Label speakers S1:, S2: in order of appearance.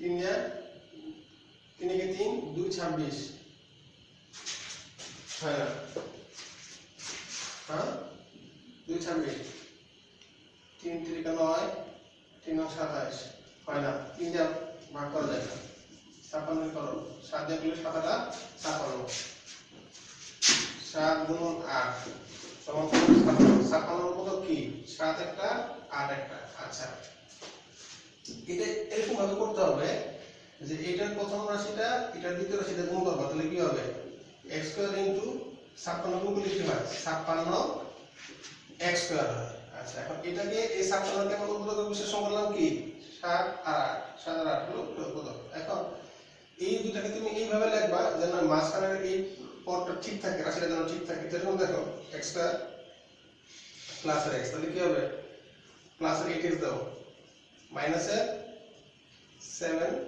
S1: 3 या 3 के 3 2 26 है ना हाँ 2 26 3 3 का 9 3 9 27 है ना 3 जा भाग कर जाएगा 56 करो 7 দিয়ে গুলো 7 টা 56 7 গুণ 8 সমান 56 এর মতো কি 7 একটা 8 একটা আচ্ছা এটা এরকম ভাবে করতে হবে যে এটার প্রথম রাশিটা এটার দ্বিতীয় রাশিটা গুণ করব তাহলে কি হবে x স্কয়ার ইনটু 56 গুণ করলে কি হয় 56 x স্কয়ার হয় আচ্ছা এখন এটাকে এই 56 কে আমরা উদ্দীপক বিশেষণ করলাম কি 7 আর 8 7 আর 8 হলো উদ্দীপক এখন এই দুটাকে তুমি এইভাবে লিখবা যেন মাঝখানের এই পদটা ঠিক থাকে রাশিটা যেন ঠিক থাকে যেরকম দেখো x স্কয়ার প্লাস x তাহলে কি হবে প্লাস এর 8x দাও মাইনাস এর 7